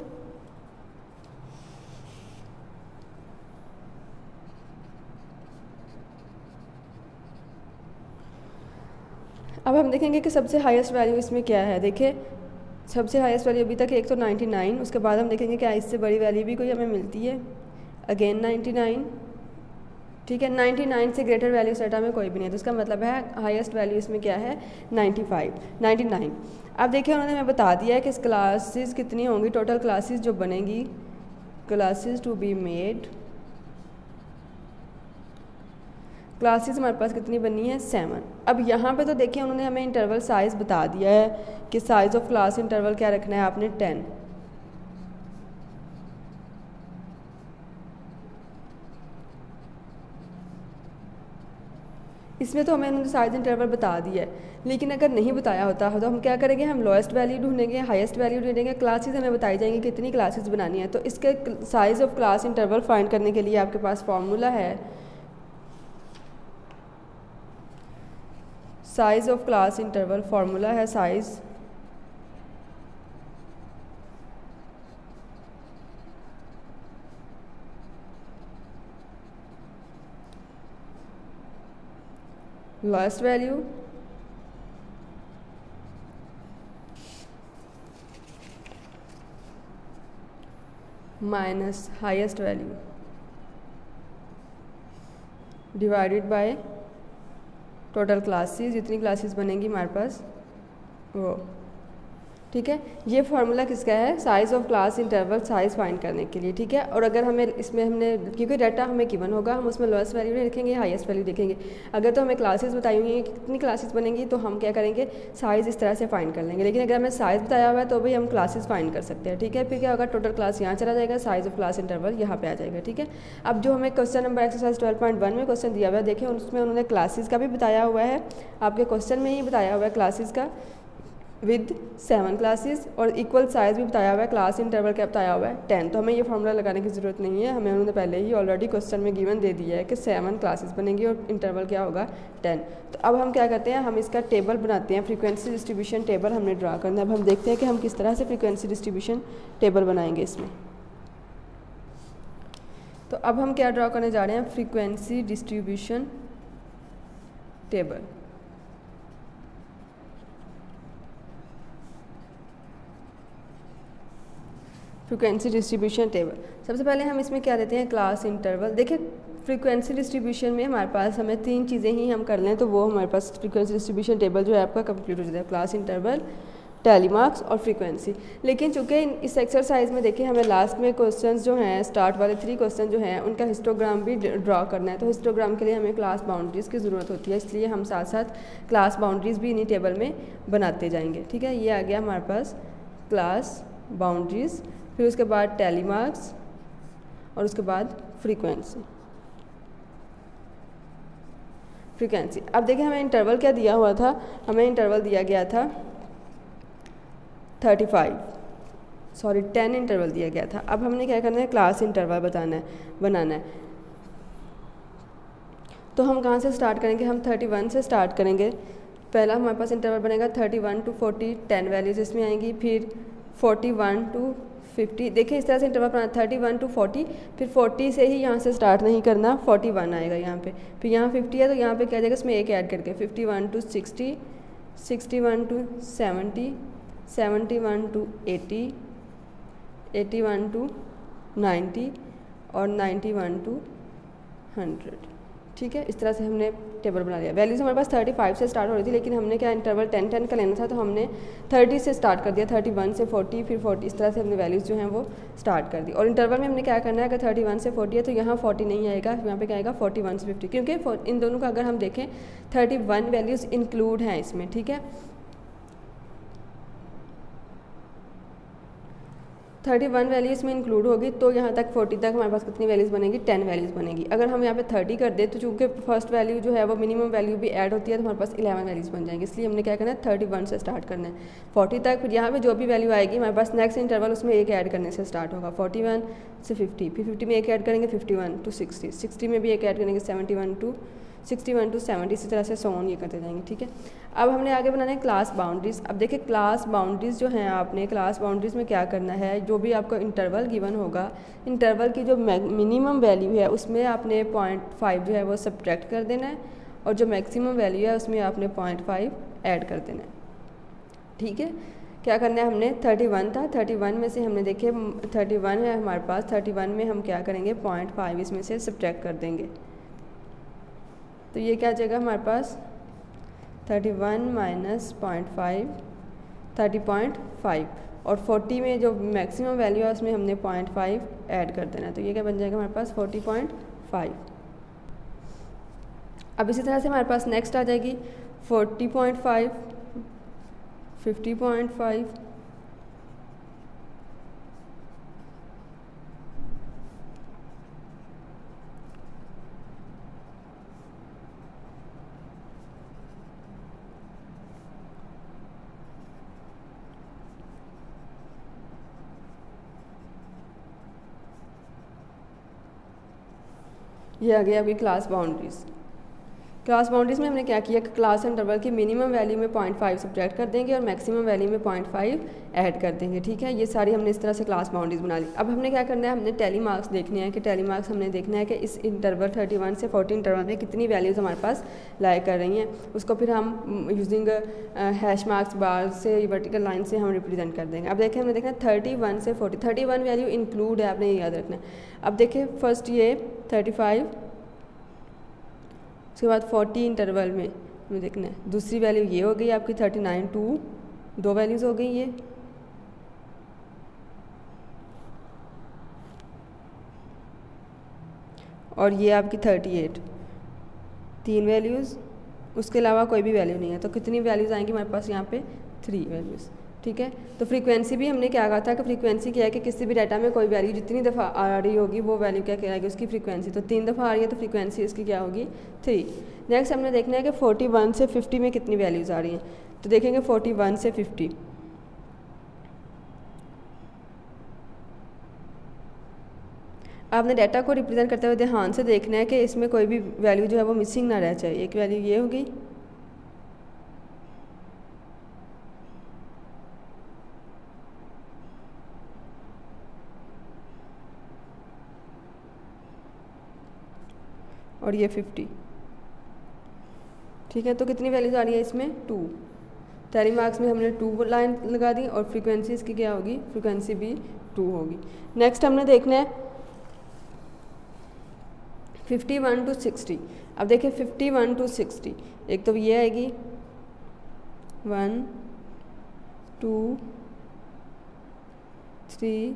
अब हम देखेंगे कि सबसे हाईएस्ट वैल्यू इसमें क्या है। देखिए सबसे हाईएस्ट वैल्यू अभी तक एक तो 99। उसके बाद हम देखेंगे क्या इससे बड़ी वैल्यू भी कोई हमें मिलती है, अगेन 99। ठीक है, 99 से ग्रेटर वैल्यू इस डाटा में कोई भी नहीं है, तो इसका मतलब है हाईएस्ट वैल्यू इसमें क्या है, 99। अब देखिए उन्होंने हमें बता दिया है कि क्लासेस कितनी होंगी, टोटल क्लासेस जो बनेंगी, classes to be made, classes हमारे पास कितनी बनी है, 7। अब यहाँ पे तो देखिए उन्होंने हमें इंटरवल साइज़ बता दिया है कि साइज़ ऑफ क्लास इंटरवल क्या रखना है आपने, 10। इसमें तो हमें उन्होंने साइज इंटरवल बता दिया है, लेकिन अगर नहीं बताया होता तो हम क्या करेंगे, हम लोएस्ट वैल्यू ढूंढेंगे, हाईएस्ट वैल्यू ढूंढेंगे, क्लासेस हमें बताई जाएंगी कितनी क्लासेस बनानी है। तो इसके size of class interval find करने के लिए आपके पास फॉर्मूला है, size of class interval formula है size lowest value minus highest value divided by total classes, जितनी क्लासेस बनेंगी हमारे पास वो। ठीक है। ये फार्मूला किसका है, size of class interval size find करने के लिए, ठीक है। और अगर हमें इसमें हमने क्योंकि डाटा हमें गिवन होगा, हम उसमें लोएस्ट वैल्यू नहीं लिखेंगे, हाईएस्ट वैल्यू लिखेंगे। अगर तो हमें क्लासेस बताई हुई हैं कि कितनी क्लासेस बनेंगी, तो हम क्या करेंगे, साइज़ इस तरह से फाइंड कर लेंगे। लेकिन अगर हमें साइज़ बताया हुआ है तो भी हम क्लासेस फाइंड कर सकते हैं, ठीक है। फिर क्या होगा, टोटल क्लास यहाँ चला जाएगा, साइज़ ऑफ क्लास इंटरवल यहाँ पे आ जाएगा, ठीक है। अब जो हमें क्वेश्चन नंबर एक्सरसाइज 12.1 में क्वेश्चन दिया हुआ है, देखिए उसमें उन्होंने क्लासेस का भी बताया हुआ है, आपके क्वेश्चन में ही बताया हुआ है क्लासेस का विद 7 क्लासेस, और इक्वल साइज़ भी बताया हुआ है, क्लास इंटरवल क्या बताया हुआ है 10। तो हमें ये फार्मूला लगाने की ज़रूरत नहीं है, हमें उन्होंने पहले ही ऑलरेडी क्वेश्चन में गिवन दे दिया है कि 7 क्लासेस बनेंगी और इंटरवल क्या होगा 10। तो अब हम क्या करते हैं, हम इसका टेबल बनाते हैं, फ्रीक्वेंसी डिस्ट्रीब्यूशन टेबल हमने ड्रा करना है। अब हम देखते हैं कि हम किस तरह से फ्रीक्वेंसी डिस्ट्रीब्यूशन टेबल बनाएंगे इसमें। तो अब हम क्या ड्रा करने जा रहे हैं, frequency distribution table. Frequency distribution table, सबसे पहले हम इसमें क्या देते हैं, क्लास इंटरवल। देखिए फ्रीक्वेंसी डिस्ट्रीब्यूशन में हमारे पास हमें 3 चीज़ें ही हम कर लें तो वो हमारे पास फ्रीक्वेंसी डिस्ट्रीब्यूशन टेबल जो है आपका कंप्लीट हो जाता है, क्लास इंटरवल, टैली मार्क्स और फ्रीक्वेंसी। लेकिन चूंकि इस एक्सरसाइज में देखिए हमें लास्ट में क्वेश्चंस जो हैं, स्टार्ट वाले 3 क्वेश्चन जो हैं उनका हिस्टोग्राम भी ड्रा करना है। तो हिस्टोग्राम के लिए हमें क्लास बाउंड्रीज़ की ज़रूरत होती है, इसलिए हम साथ साथ क्लास बाउंड्रीज़ भी इन्हीं टेबल में बनाते जाएंगे, ठीक है। ये आ गया हमारे पास क्लास बाउंड्रीज़, फिर उसके बाद टैली मार्क्स और उसके बाद फ्रीक्वेंसी। अब देखिए हमें इंटरवल क्या दिया हुआ था, हमें इंटरवल दिया गया था 10 इंटरवल दिया गया था। अब हमने क्या करना है, क्लास इंटरवल बनाना है। तो हम कहाँ से स्टार्ट करेंगे, हम 31 से स्टार्ट करेंगे। पहला हमारे पास इंटरवल बनेगा 31 to 40, 10 वैल्यूज़ इसमें आएंगी। फिर 41 to 50, देखिए इस तरह से इंटरवल बनाना, 31 to 40, फिर 40 से ही यहाँ से स्टार्ट नहीं करना, 41 आएगा यहाँ पे, फिर यहाँ 50 है तो यहाँ पे क्या जाएगा, इसमें एक ऐड करके 51 to 60, 61 to 70, 71 to 80, 81 to 90 और 91 to 100, ठीक है। इस तरह से हमने टेबल बना लिया। वैल्यूज़ हमारे पास 35 से स्टार्ट हो रही थी, लेकिन हमने क्या इंटरवल 10 का लेना था तो हमने 30 से स्टार्ट कर दिया, 31 से 40, फिर 40, इस तरह से हमने वैल्यूज़ जो हैं वो स्टार्ट कर दी। और इंटरवल में हमने क्या करना है, अगर 31 से 40 है तो यहाँ 40 नहीं आएगा, यहाँ पे क्या आएगा 41 से 50, क्योंकि इन दोनों का अगर हम देखें 31 वैल्यूज़ इंक्लूड हैं इसमें, ठीक है। 31 वैल्यूज़ में इंक्लूड होगी तो यहाँ तक 40 तक हमारे पास कितनी वैल्यूज़ बनेगी, 10 वैल्यूज़ बनेगी। अगर हम यहाँ पे 30 कर दे तो चूँकि फर्स्ट वैल्यू जो है वो मिनिमम वैल्यू भी ऐड होती है तो हमारे पास 11 वैल्यूज़ बन जाएंगी। इसलिए हमने क्या करना है, 31 से स्टार्ट करना है 40 तक। फिर यहाँ पे जो भी वैल्यू आएगी हमारे पास नेक्स्ट इंटरवल उसमें एक ऐड करने से स्टार्ट होगा, 41 से 50, फिर 50 में एक ऐड करेंगे 51 to 60, 60 में भी एक ऐड करेंगे 61 to 70, इसी तरह से सोन ये करते जाएंगे, ठीक है। अब हमने आगे बनाना है क्लास बाउंड्रीज़। अब देखिए क्लास बाउंड्रीज़ जो हैं, आपने क्लास बाउंड्रीज़ में क्या करना है, जो भी आपको इंटरवल गिवन होगा, इंटरवल की जो मिनिमम वैल्यू है उसमें आपने 0.5 जो है वो सब्ट्रैक्ट कर देना है, और जो मैक्सिमम वैल्यू है उसमें आपने 0.5 ऐड कर देना है, ठीक है। क्या करना है, हमने 31 था, 31 में से हमने देखिए 31 है हमारे पास, 31 में हम क्या करेंगे 0.5 इसमें से सब्ट्रैक्ट कर देंगे, तो ये क्या आ जाएगा हमारे पास 31 माइनस 0.5, 30.5, और 40 में जो मैक्सिमम वैल्यू है उसमें हमने 0.5 ऐड कर देना है, तो ये क्या बन जाएगा हमारे पास 40.5। अब इसी तरह से हमारे पास नेक्स्ट आ जाएगी 40.5, 50.5, ये आ गया आपकी क्लास बाउंड्रीज़। क्लास बाउंड्रीज़ में हमने क्या किया कि क्लास इंटरवल की मिनिमम वैल्यू में 0.5 सब्ट्रैक्ट कर देंगे और मैक्सिमम वैल्यू में 0.5 ऐड कर देंगे, ठीक है। ये सारी हमने इस तरह से क्लास बाउंड्रीज़ बना ली। अब हमने क्या करना है, हमने टैली मार्क्स देखने हैं कि टैली मार्क्स हमने देखना है कि इस इंटरवल 31 से 40 इंटरवल में कितनी वैल्यूज़ हमारे पास लाई कर रही हैं, उसको फिर हम यूजिंग हैश मार्क्स बार से वर्टिकल लाइन से हम रिप्रेजेंट कर देंगे। अब देखें हमने देखना 31 से 40, 31 वैल्यू इंक्लूड है, आपने ये याद रखना है। अब देखिए फर्स्ट ये 35, उसके बाद 40 इंटरवल में हमें देखना है, दूसरी वैल्यू ये हो गई आपकी 39 2 वैल्यूज़ हो गई ये, और ये आपकी 38, 3 वैल्यूज़, उसके अलावा कोई भी वैल्यू नहीं है। तो कितनी वैल्यूज़ आएंगी हमारे पास यहाँ पे? 3 वैल्यूज़। ठीक है, तो फ्रीक्वेंसी भी हमने क्या कहा था कि फ्रीक्वेंसी क्या है कि किसी भी डाटा में कोई वैल्यू जितनी दफ़ा आ रही होगी वो वैल्यू क्या कहलाएगी? उसकी फ्रीक्वेंसी। तो 3 दफ़ा आ रही है तो फ्रीक्वेंसी इसकी क्या होगी? 3। नेक्स्ट हमने देखना है कि 41 से 50 में कितनी वैल्यूज़ आ रही हैं। तो देखेंगे 41 से 50, आपने डाटा को रिप्रेजेंट करते हुए ध्यान से देखना है कि इसमें कोई भी वैल्यू जो है वो मिसिंग ना रह जाए। एक वैल्यू ये होगी, और ये 50। ठीक है, तो कितनी वैल्यूज आ रही है इसमें? 2। टैली मार्क्स में हमने 2 लाइन लगा दी और फ्रीक्वेंसी इसकी क्या होगी? फ्रीक्वेंसी भी 2 होगी। नेक्स्ट हमने देखना है 51 to 60। अब देखिए 51 to 60, एक तो ये आएगी 1 2 3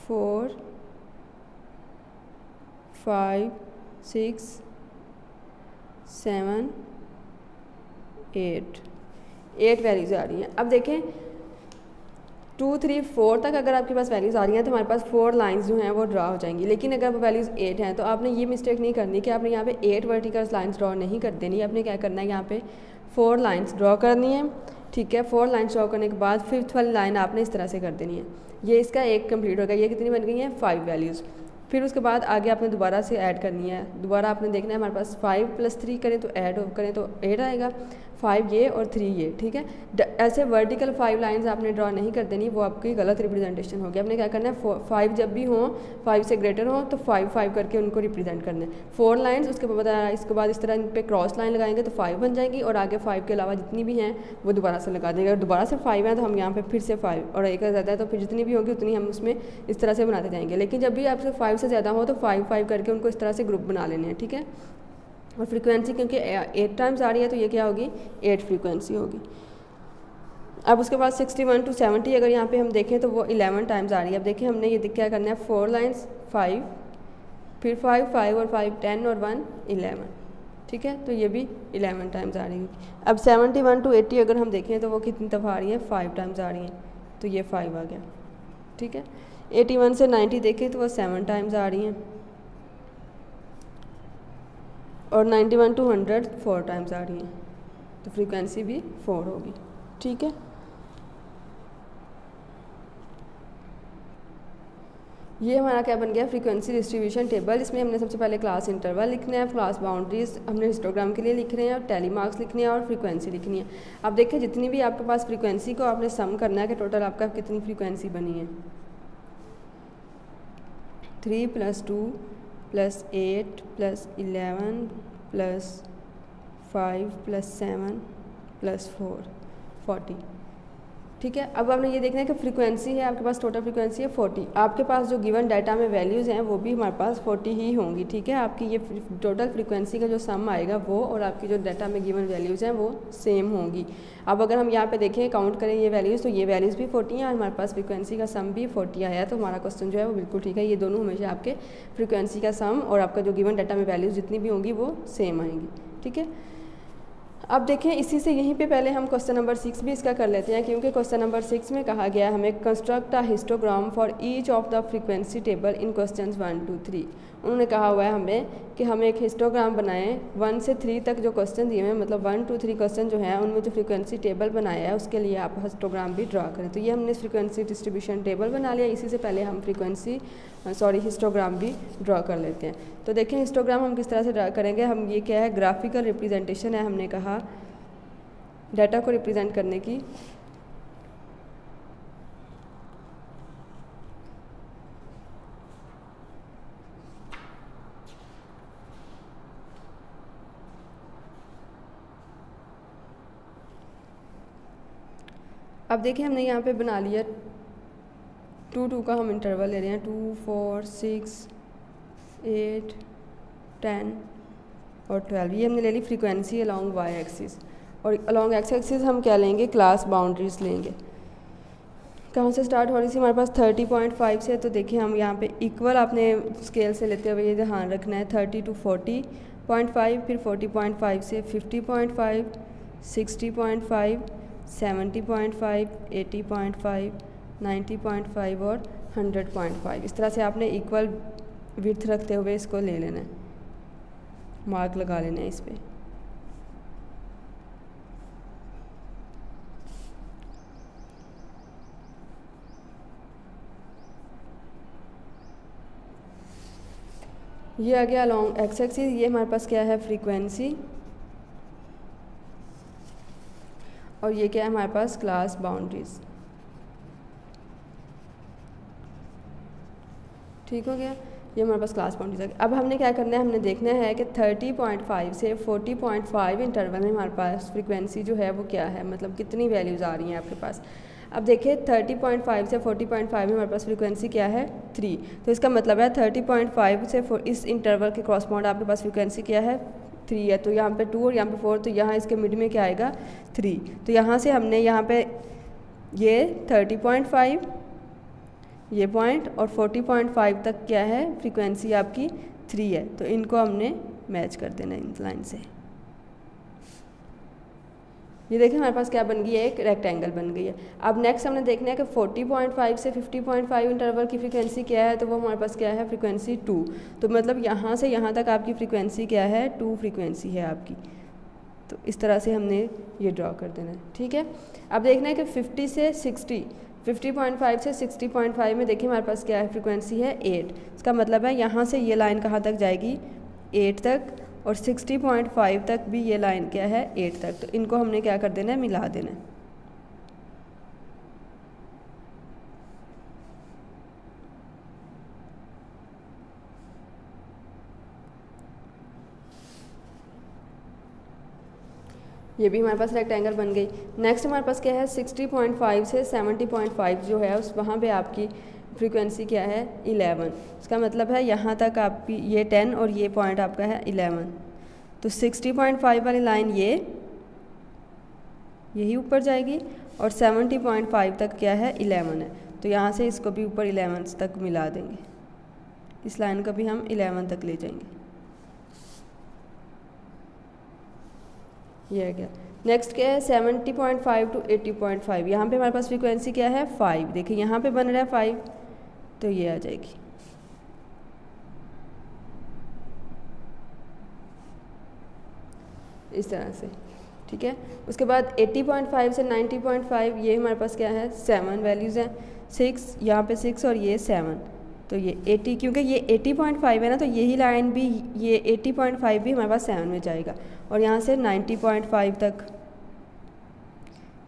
4 5 6 7 8 वैल्यूज़ आ रही हैं। अब देखें 2 3 4 तक अगर आपके पास वैल्यूज़ आ रही हैं तो हमारे पास 4 लाइंस जो हैं वो ड्रा हो जाएंगी। लेकिन अगर वो वैल्यूज़ 8 हैं तो आपने ये मिस्टेक नहीं करनी कि आपने यहाँ पे 8 वर्टिकल लाइंस ड्रा नहीं कर देनी। आपने क्या करना है, यहाँ पे 4 लाइंस ड्रा करनी है। ठीक है, 4 लाइंस ड्रा करने के बाद 5th वाली लाइन आपने इस तरह से कर देनी है। ये इसका एक कंप्लीट हो गया। ये कितनी बन गई है? 5 वैल्यूज़। फिर उसके बाद आगे आपने दोबारा से ऐड करनी है। दोबारा आपने देखना है हमारे पास 5 + 3 करें तो ऐड करें तो 8 आएगा, 5 ये और 3 ये। ठीक है, ऐसे वर्टिकल 5 लाइंस आपने ड्रा नहीं कर देनी, वो आपकी गलत रिप्रेजेंटेशन होगी। आपने क्या करना है, 5 जब भी हो 5 से ग्रेटर हो तो 5 5 करके उनको रिप्रेजेंट करना है। 4 लाइन्स, उसके बाद इसके बाद इस तरह इन पर क्रॉस लाइन लगाएंगे तो 5 बन जाएगी और आगे 5 के अलावा जितनी भी हैं वो दोबारा से लगा देंगे। अगर दोबारा से 5 हैं तो हम यहाँ पे फिर से 5 और एक ज़्यादा है तो फिर जितनी भी होगी उतनी हम उसमें इस तरह से बनाते जाएंगे। लेकिन जब भी आपसे 5 से ज़्यादा हो तो 5 5 करके उनको इस तरह से ग्रुप बना लेने हैं। ठीक है, और फ्रीक्वेंसी क्योंकि 8 टाइम्स आ रही है तो ये क्या होगी? 8 फ्रीक्वेंसी होगी। अब उसके बाद 61 to 70 अगर यहाँ पे हम देखें तो वो 11 टाइम्स आ रही है। अब देखिए हमने ये क्या करना है, 4 लाइंस 5, फिर 5 5 और 5 10 और 1 11। ठीक है, तो ये भी 11 टाइम्स आ रही है। अब 71 to 80 अगर हम देखें तो वो कितनी दफ़ा आ रही है? 5 टाइम्स आ रही है, तो ये 5 आ गया। ठीक है, 81 से 90 देखें तो वो 7 टाइम्स आ रही हैं और 91 to 100 4 टाइम्स आ रही हैं, तो फ्रीक्वेंसी भी 4 होगी। ठीक है, ये हमारा क्या बन गया? Frequency distribution table. इसमें हमने सबसे पहले क्लास इंटरवल लिखना है, क्लास बाउंड्रीज हमने हिस्टोग्राम के लिए लिख रहे हैं और टैली मार्क्स लिखने हैं और फ्रीक्वेंसी लिखनी है। अब देखें जितनी भी आपके पास फ्रीक्वेंसी को आपने सम करना है कि टोटल आपका कितनी फ्रीक्वेंसी बनी है। 3 + 2 + 8 + 11 + 5 + 7 + 4 40। ठीक है, अब आपने ये देखना है कि फ्रीक्वेंसी है आपके पास, टोटल फ्रीक्वेंसी है 40। आपके पास जो गिवन डाटा में वैल्यूज़ हैं वो भी हमारे पास 40 ही होंगी। ठीक है, आपकी ये टोटल फ्रीक्वेंसी का जो सम आएगा वो और आपकी जो डाटा में गिवन वैल्यूज़ हैं वो सेम होंगी। अब अगर हम यहाँ पे देखें, काउंट करें ये वैल्यूज़, तो ये वैल्यूज़ भी 40 हैं और हमारे पास फ्रीक्वेंसी का सम भी 40 आया है। तो हमारा क्वेश्चन जो है वो बिल्कुल ठीक है। ये दोनों हमेशा आपके फ्रीक्वेंसी का सम और आपका जो गिवन डाटा में वैल्यूज़ जितनी भी होंगी वो सेम आएंगी। ठीक है, अब देखें इसी से यहीं पे पहले हम क्वेश्चन नंबर 6 भी इसका कर लेते हैं, क्योंकि क्वेश्चन नंबर 6 में कहा गया हमें construct a histogram for each of the frequency table in questions 1 to 3। उन्होंने कहा हुआ है हमें कि हम एक हिस्टोग्राम बनाएं 1 से 3 तक जो क्वेश्चन दिए हुए हैं, मतलब 1 to 3 क्वेश्चन जो हैं उनमें जो फ्रीक्वेंसी टेबल बनाया है उसके लिए आप हिस्टोग्राम भी ड्रा करें। तो ये हमने फ्रीक्वेंसी डिस्ट्रीब्यूशन टेबल बना लिया। इसी से पहले हम हिस्टोग्राम भी ड्रा कर लेते हैं। तो देखें हिस्टोग्राम हम किस तरह से ड्रा करेंगे। हम ये क्या है, ग्राफिकल रिप्रेजेंटेशन है, हमने कहा डाटा को रिप्रेजेंट करने की। अब देखिए हमने यहाँ पे बना लिया 2 2 का हम इंटरवल ले रहे हैं, 2 4 6 8 10 और 12। ये हमने ले ली फ्रीक्वेंसी अलॉन्ग वाई एक्सिस, और अलॉन्ग एक्स एक्सिस हम क्या लेंगे, क्लास बाउंड्रीज लेंगे। कहाँ से स्टार्ट हो रही थी हमारे पास 30.5 से। तो देखिए हम यहाँ पे इक्वल आपने स्केल से लेते हुए ये ध्यान रखना है 30 to 40.5, फिर 40.5 से 50.5, 60.5, 70.5, 80.5, 90.5 और 100.5। इस तरह से आपने इक्वल विड्थ रखते हुए इसको ले लेना है, मार्क लगा लेना है इस पर। ये आ गया अलॉन्ग एक्स एक्सिस। ये हमारे पास क्या है, फ्रीक्वेंसी, और ये क्या है हमारे पास, क्लास बाउंड्रीज। ठीक हो गया, ये हमारे पास क्लास बाउंड्रीज आ गई। अब हमने क्या करना है, हमने देखना है कि 30.5 से 40.5 इंटरवल में हमारे पास फ्रीक्वेंसी जो है वो क्या है, मतलब कितनी वैल्यूज़ आ रही हैं आपके पास। अब देखिए 30.5 से 40.5 में हमारे पास फ्रीक्वेंसी क्या है, 3। तो इसका मतलब है 30.5 से इस इंटरवल के क्रॉसपॉन्ड आपके पास फ्रीक्वेंसी क्या है, 3 है। तो यहाँ पे 2 और यहाँ पे 4, तो यहाँ इसके मिड में क्या आएगा, 3। तो यहाँ से हमने यहाँ पे ये 30.5 ये पॉइंट और 40.5 तक क्या है, फ्रीक्वेंसी आपकी 3 है। तो इनको हमने मैच कर देना इन लाइन से। ये देखिए हमारे पास क्या बन गई है, एक रेक्टेंगल बन गई है। अब नेक्स्ट हमने देखना है कि 40.5 से 50.5 इंटरवल की फ्रीक्वेंसी क्या है, तो वो हमारे पास क्या है, फ्रीक्वेंसी 2। तो मतलब यहाँ से यहाँ तक आपकी फ्रीक्वेंसी क्या है, 2 फ्रीक्वेंसी है आपकी। तो इस तरह से हमने ये ड्रॉ कर देना है। ठीक है, अब देखना है कि 50 से 60, 50.5 से 60.5 में देखिए हमारे पास क्या है, फ्रीक्वेंसी है 8। इसका मतलब है यहाँ से ये लाइन कहाँ तक जाएगी, 8 तक, और 60.5 तक भी ये लाइन क्या है, 8 तक। तो इनको हमने क्या कर देना है, मिला देना है। ये भी हमारे पास रेक्टेंगल बन गई। नेक्स्ट हमारे पास क्या है, 60.5 से 70.5 जो है उस वहाँ पे आपकी फ्रीक्वेंसी क्या है, 11। इसका मतलब है यहाँ तक आपकी ये 10 और ये पॉइंट आपका है 11। तो 60.5 वाली लाइन ये यही ऊपर जाएगी, और 70.5 तक क्या है, 11 है। तो यहाँ से इसको भी ऊपर 11 तक मिला देंगे, इस लाइन को भी हम 11 तक ले जाएंगे। ये आ गया। नेक्स्ट क्या है, 70.5 टू 80.5। यहाँ पे हमारे पास फ्रीक्वेंसी क्या है, 5। देखिए यहाँ पे बन रहा है 5, तो ये आ जाएगी। इस तरह से। ठीक है, उसके बाद 80.5 से 90.5 ये हमारे पास क्या है, 7 वैल्यूज़ हैं। 6 यहाँ पे 6 और ये 7। तो ये 80, क्योंकि ये 80.5 है ना, तो यही लाइन भी, ये 80.5 भी हमारे पास 7 में जाएगा। और यहाँ से 90.5 तक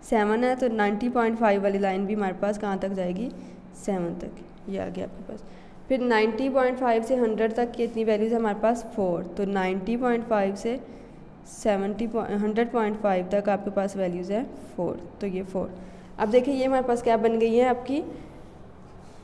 7 है, तो 90.5 वाली लाइन भी हमारे पास कहाँ तक जाएगी, 7 तक। ये आ गया आपके पास। फिर 90.5 से 100 तक कितनी वैल्यूज़ है हमारे पास, 4। तो 90.5 से 100.5 तक आपके पास वैल्यूज़ है 4। तो ये 4। अब देखिए ये हमारे पास क्या बन गई है, आपकी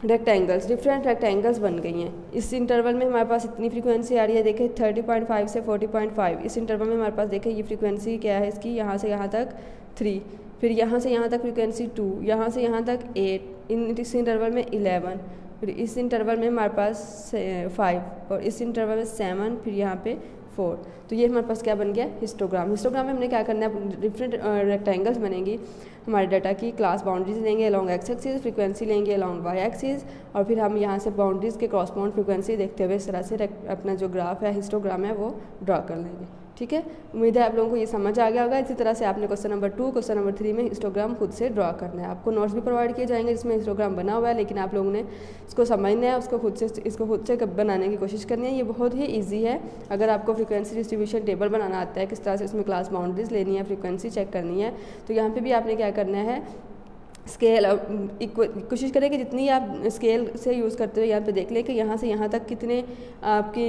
रेक्टेंगल्स, डिफरेंट रेक्टेंगल्स बन गई हैं। इस इंटरवल में हमारे पास इतनी फ्रीक्वेंसी आ रही है, देखिए 30.5 से 40.5। इस इंटरवल में हमारे पास देखिए ये फ्रीक्वेंसी क्या है इसकी, यहाँ से यहाँ तक 3, फिर यहाँ से यहाँ तक फ्रीक्वेंसी 2, यहाँ से यहाँ तक 8, इस इंटरवल में 11, फिर इस इंटरवल में हमारे पास 5, और इस इंटरवल में 7, फिर यहाँ पे 4। तो ये हमारे पास क्या बन गया, हिस्टोग्राम। हिस्टोग्राम में हमने क्या करना है, डिफरेंट रेक्टेंगल्स बनेंगी हमारे डाटा की। क्लास बाउंड्रीज लेंगे अलॉन्ग एक्स एक्सिस, फ्रीक्वेंसी लेंगे अलॉन्ग वाई एक्सिस, और फिर हम यहाँ से बाउंड्रीज के क्रॉसबाउंड फ्रीक्वेंसी देखते हुए इस तरह से अपना जो ग्राफ है, हिस्टोग्राम है, वो ड्रा कर लेंगे। ठीक है, उम्मीद है आप लोगों को ये समझ आ गया होगा। इसी तरह से आपने क्वेश्चन नंबर 2, क्वेश्चन नंबर 3 में हिस्टोग्राम खुद से ड्रा करना है। आपको नोट्स भी प्रोवाइड किए जाएंगे जिसमें हिस्टोग्राम बना हुआ है, लेकिन आप लोगों ने इसको समझना है, इसको खुद से बनाने की कोशिश करनी है। ये बहुत ही ईजी है। अगर आपको फ्रीक्वेंसी डिस्ट्रीब्यूशन टेबल बनाना आता है, किस तरह से उसमें क्लास बाउंड्रीज लेनी है, फ्रीक्वेंसी चेक करनी है, तो यहाँ पर भी आपने क्या करना है, स्केल कोशिश करें कि जितनी आप स्केल से यूज़ करते हो यहाँ पे देख लें कि यहाँ से यहाँ तक कितने आपकी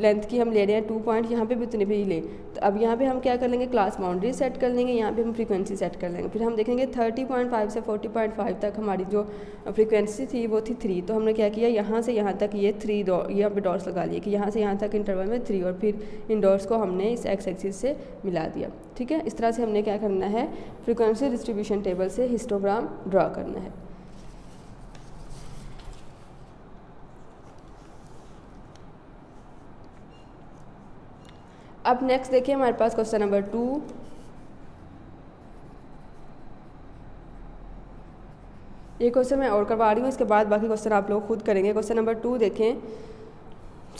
लेंथ की हम ले रहे हैं, 2 पॉइंट, यहाँ पे भी उतने भी लें। तो अब यहाँ पे हम क्या कर लेंगे, क्लास बाउंड्री सेट कर लेंगे, यहाँ पे हम फ्रीक्वेंसी सेट कर लेंगे। फिर हम देखेंगे 30.5 से 40.5 तक हमारी जो फ्रीक्वेंसी थी वो थी 3। तो हमने क्या किया, यहाँ से यहाँ तक ये 3 यहाँ पे डॉट्स लगा लिए कि यहाँ से यहाँ तक इंटरवल में 3, और फिर इन डॉट्स को हमने इस एक्स एक्सिस से मिला दिया। ठीक है, इस तरह से हमने क्या करना है, फ्रीक्वेंसी डिस्ट्रीब्यूशन टेबल से हिस्टोग्राम ड्रा करना है। अब नेक्स्ट देखिए हमारे पास क्वेश्चन नंबर 2। ये क्वेश्चन मैं और करवा रही हूँ, इसके बाद बाकी क्वेश्चन आप लोग खुद करेंगे। क्वेश्चन नंबर 2 देखें,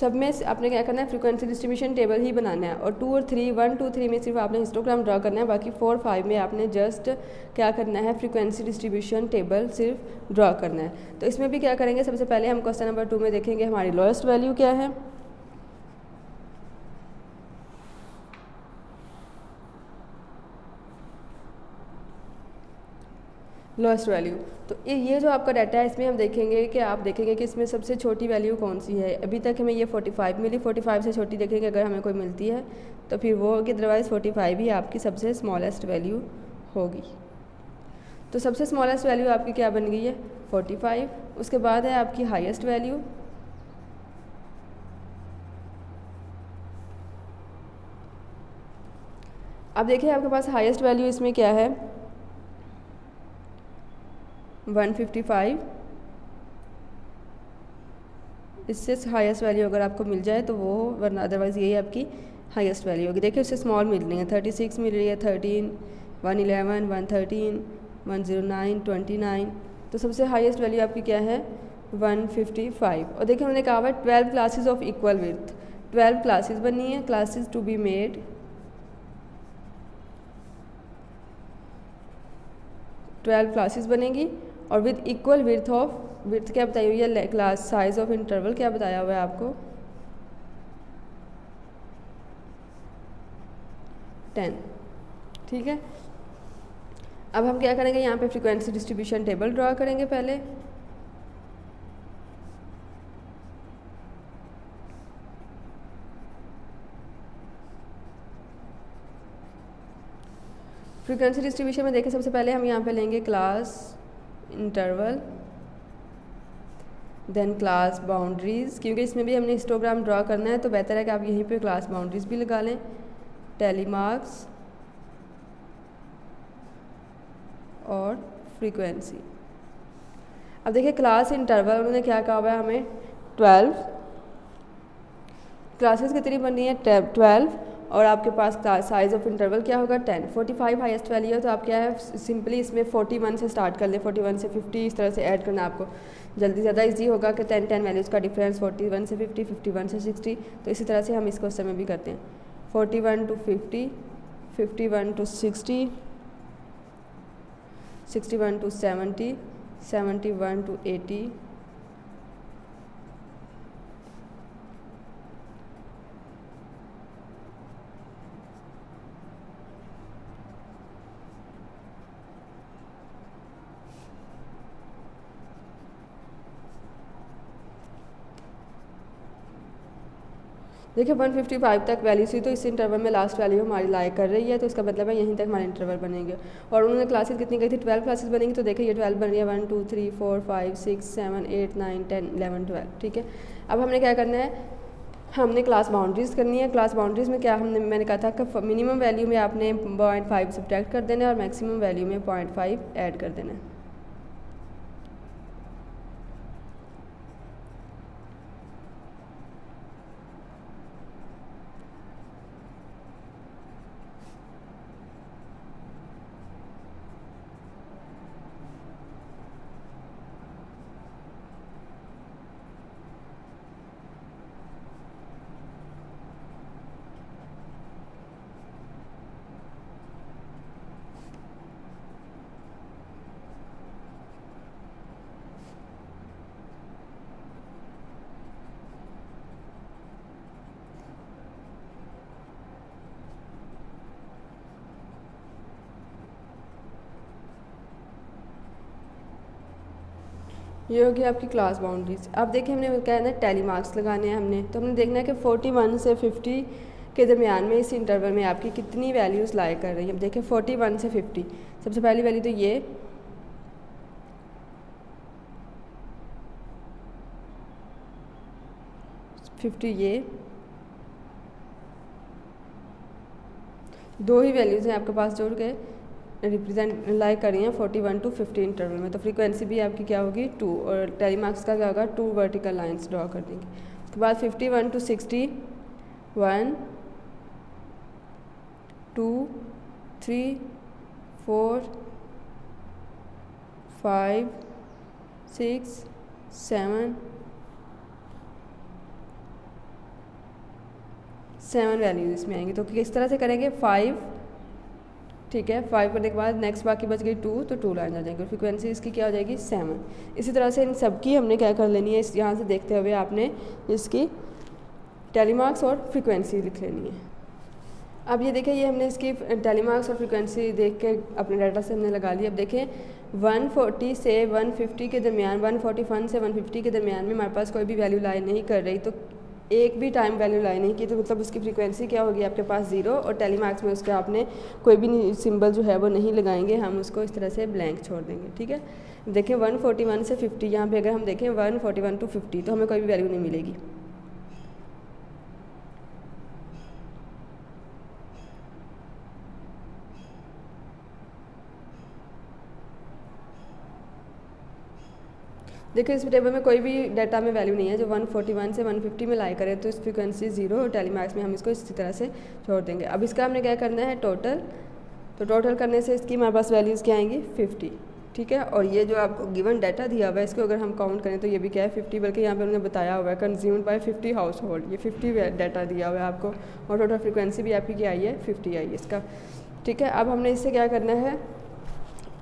सब में आपने क्या करना है, फ्रीक्वेंसी डिस्ट्रीब्यूशन टेबल ही बनाना है, और 2 और 3 1 2 3 में सिर्फ आपने हिस्टोग्राम ड्रा करना है, बाकी 4 5 में आपने जस्ट क्या करना है, फ्रीक्वेंसी डिस्ट्रीब्यूशन टेबल सिर्फ ड्रा करना है। तो इसमें भी क्या करेंगे, सबसे पहले हम क्वेश्चन नंबर 2 में देखेंगे हमारी लोएस्ट वैल्यू क्या है। लोएस्ट वैल्यू, तो ये जो आपका डाटा है इसमें हम देखेंगे कि आप देखेंगे कि इसमें सबसे छोटी वैल्यू कौन सी है। अभी तक हमें ये 45 मिली, 45 से छोटी देखेंगे अगर हमें कोई मिलती है तो फिर वो कि अदरवाइज़ 45 ही आपकी सबसे स्मॉलेस्ट वैल्यू होगी। तो सबसे स्मॉलेस्ट वैल्यू आपकी क्या बन गई है, 45। उसके बाद है आपकी हाईएस्ट वैल्यू, अब देखिए आपके पास हाईएस्ट वैल्यू इसमें क्या है, 155। इससे हाईएस्ट वैल्यू अगर आपको मिल जाए तो वो, वरना अदरवाइज़ यही आपकी हाईएस्ट वैल्यू होगी। देखिए उससे स्मॉल मिल रही है, 36 मिल रही है, 13, 111, 113, 109, 29। तो सबसे हाईएस्ट वैल्यू आपकी क्या है, 155। और देखिए उन्होंने कहा हुआ 12 classes of equal width, 12 classes बनी है, classes to be made, 12 classes बनेगी, और with equal width of, width क्या बताई हुई है, क्लास साइज ऑफ इंटरवल क्या बताया हुआ है आपको, 10। ठीक है, अब हम क्या करेंगे, यहाँ पे फ्रीक्वेंसी डिस्ट्रीब्यूशन टेबल ड्रा करेंगे पहले। फ्रीक्वेंसी डिस्ट्रीब्यूशन में देखें सबसे पहले हम यहाँ पे लेंगे class interval, then class boundaries, क्योंकि इसमें भी हमने हिस्टोग्राम ड्रा करना है तो बेहतर है कि आप यहीं पे क्लास बाउंड्रीज़ भी लगा लें, टैली मार्क्स और फ्रीक्वेंसी। अब देखिए क्लास इंटरवल उन्होंने क्या कहा हुआ है हमें, 12 क्लासेस कितनी बनी है, 12, और आपके पास साइज ऑफ इंटरवल क्या होगा, 10। 45 हाईएस्ट वैल्यू है तो आप क्या है, सिंपली इसमें 41 से स्टार्ट कर लें, 41 से 50 इस तरह से ऐड करना आपको जल्दी ज़्यादा इजी होगा कि 10 वैल्यूज़ का डिफरेंस, 41 से 50, 51 से 60। तो इसी तरह से हम इस क्वेश्चन में भी करते हैं, 41 to 50, 51 to 60, 61 to 70, 71 to 80, देखिए 155 तक वैल्यू थी, तो इस इंटरवल में लास्ट वैल्यू हमारी लाई कर रही है, तो इसका मतलब है यहीं तक हमारे इंटरवल बनेंगे। और उन्होंने क्लासेस कितनी कही थी, 12 क्लासेस बनेंगी, तो देखिए ये 12 बन रही है, 1 2 3 4 5 6 7 8 9 10 11 12। ठीक है, अब हमने क्या करना है, हमने क्लास बाउंड्रीज़ करनी है। क्लास बाउंड्रीज़ में क्या मैंने कहा था कि मिनिमम वैल्यू में आपने 0.5 सब्ट्रैक्ट कर देना है और मैक्सिमम वैल्यू में 0.5 ऐड कर देना है। ये होगी आपकी क्लास बाउंड्रीज। अब देखिए हमने क्या है ना, टैली मार्क्स लगाने हैं हमने, तो हमने देखना है कि 41 से 50 के दरमियान में इस इंटरवल में आपकी कितनी वैल्यूज़ लाई कर रही है। अब देखिए 41 से 50, सबसे पहली वैल्यू तो ये, ये दो ही वैल्यूज़ हैं आपके पास जोड़ के रिप्रेजेंट लाई कर रही हैं 41 to 50 इंटरवल में। तो फ्रीक्वेंसी भी आपकी क्या होगी 2, और टेली मार्क्स का क्या होगा 2 वर्टिकल लाइंस ड्रॉ कर देंगे। उसके बाद 51 to 60 1, 2 3 4 5 6 7 वैल्यूज इसमें आएंगी। तो किस तरह से करेंगे 5, ठीक है, 5 करने के बाद नेक्स्ट बाकी बच गई 2, तो 2 लाइन आ जाएंगे। फ्रीक्वेंसी इसकी क्या हो जाएगी 7। इसी तरह से इन सब की हमने क्या कर लेनी है, इस यहाँ से देखते हुए आपने इसकी टेलीमार्क्स और फ्रीक्वेंसी लिख लेनी है। अब ये देखें, ये हमने इसकी टेलीमार्क्स और फ्रीक्वेंसी देख के अपने डाटा से हमने लगा ली। अब देखें 140 से 150 के दरमियान, 141 से 150 के दरमियान में हमारे पास कोई भी वैल्यू लाई नहीं कर रही, तो एक भी टाइम वैल्यू लाई नहीं की, तो मतलब उसकी फ्रीक्वेंसी क्या होगी आपके पास 0, और टेलीमार्क्स में उसका आपने कोई भी सिंबल जो है वो नहीं लगाएंगे, हम उसको इस तरह से ब्लैंक छोड़ देंगे। ठीक है, देखें 141 से 50, यहाँ पे अगर हम देखें 141 to 50 तो हमें कोई भी वैल्यू नहीं मिलेगी। देखिए इस टेबल में कोई भी डाटा में वैल्यू नहीं है जो 141 से 150 में लाई करें, तो इस फ्रीक्वेंसी 0 और टेलीमार्क्स में हम इसको इसी तरह से छोड़ देंगे। अब इसका हमने क्या करना है टोटल, तो टोटल करने से इसकी हमारे पास वैल्यूज़ क्या आएंगी 50। ठीक है, और ये जो आपको गिवन डाटा दिया हुआ है इसको अगर हम काउंट करें तो ये भी क्या है 50, बल्कि यहाँ पे उन्होंने बताया हुआ है कंज्यूम्ड बाय 50 हाउस होल्ड, ये 50 डाटा दिया हुआ है आपको, और टोटल फ्रीक्वेंसी भी आपकी क्या आई है 50 आई है इसका। ठीक है, अब हमने इससे क्या करना है,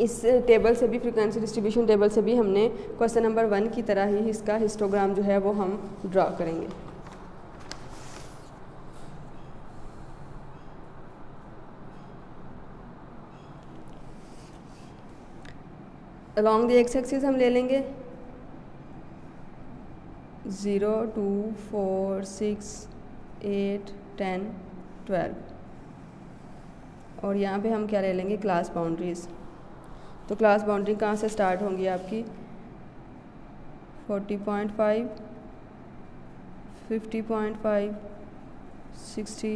इस टेबल से भी फ्रीक्वेंसी डिस्ट्रीब्यूशन टेबल से भी हमने क्वेश्चन नंबर 1 की तरह ही इसका हिस्टोग्राम जो है वो हम ड्रा करेंगे। अलॉन्ग द एक्स एक्सिस हम ले लेंगे 0 2 4 6 8 10 12, और यहाँ पे हम क्या ले लेंगे क्लास बाउंड्रीज़। तो क्लास बाउंड्री कहाँ से स्टार्ट होंगी आपकी 40.5 50.5 60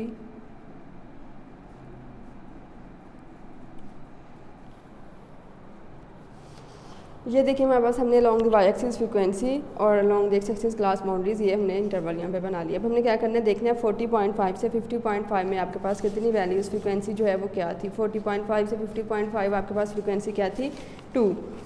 ये देखिए हमारे पास हमने along the y axis frequency और along the x axis class boundaries ये हमने इंटरवल यहाँ पे बना लिया। अब हमने क्या करना है देखना है 40.5 से 50.5 में आपके पास कितनी वैल्यूज़ फ्रीक्वेंसी जो है वो क्या थी। 40.5 से 50.5 आपके पास फ्रीक्वेंसी क्या थी 2,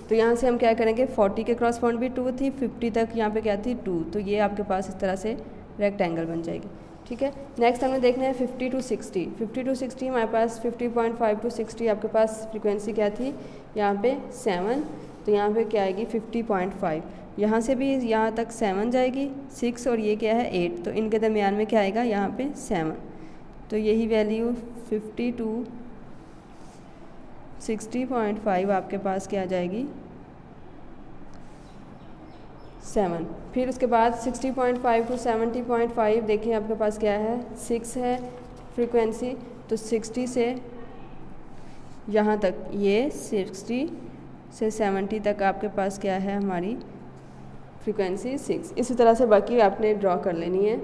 तो यहाँ से हम क्या करेंगे 40 के क्रॉसपॉन्ड भी 2 थी, 50 तक यहाँ पे क्या थी 2, तो ये आपके पास इस तरह से रेक्टेंगल बन जाएगी। ठीक है, नेक्स्ट हमें देखना है 50 to 60। 50 to 60 हमारे पास 50.5 to 60 आपके पास फ्रीक्वेंसी क्या थी यहाँ पे 7, तो यहाँ पे क्या आएगी 50.5, यहाँ से भी यहाँ तक 7 जाएगी 6, और ये क्या है 8, तो इनके दरमियान में क्या आएगा यहाँ पे 7, तो यही वैल्यू 50 to 60.5 आपके पास क्या आ जाएगी 7। फिर उसके बाद 60.5 to 70.5 देखिए आपके पास क्या है 6 है फ्रीक्वेंसी, तो 60 से यहाँ तक ये 60 से 70 तक आपके पास क्या है हमारी फ्रीक्वेंसी 6। इसी तरह से बाकी आपने ड्रॉ कर लेनी है।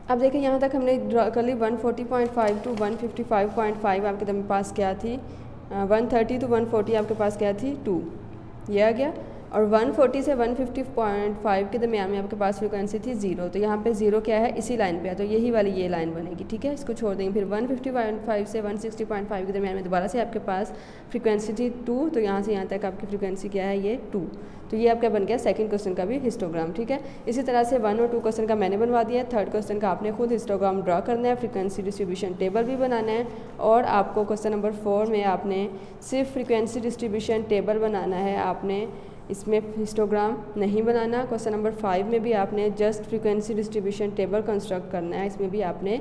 अब देखिए यहाँ तक हमने ड्रॉ कर ली 140.5 to 155.5 आपके पास क्या थी 130 to 140 आपके पास क्या थी 2, ये आ गया, और 140 से 150.5 के दरमियान में आपके पास फ्रीक्वेंसी थी 0, तो यहाँ पे 0 क्या है इसी लाइन पे है, तो यही वाली ये लाइन बनेगी। ठीक है, इसको छोड़ देंगे। फिर 150.5 से 160.5 के दरमियान में दोबारा से आपके पास फ्रीक्वेंसी थी 2, तो यहाँ से यहाँ तक आपकी फ्रीक्वेंसी क्या है ये 2, तो ये आपका बन गया सेकंड क्वेश्चन का भी हिस्टोग्राम। ठीक है, इसी तरह से 1 और 2 क्वेश्चन का मैंने बनवा दिया है, थर्ड क्वेश्चन का आपने खुद हिस्टोग्राम ड्रा करना है, फ्रीक्वेंसी डिस्ट्रीब्यूशन टेबल भी बनाना है, और आपको क्वेश्चन नंबर 4 में आपने सिर्फ फ्रीक्वेंसी डिस्ट्रीब्यूशन टेबल बनाना है, आपने इसमें हिस्टोग्राम नहीं बनाना। क्वेश्चन नंबर 5 में भी आपने just frequency distribution table construct करना है, इसमें भी आपने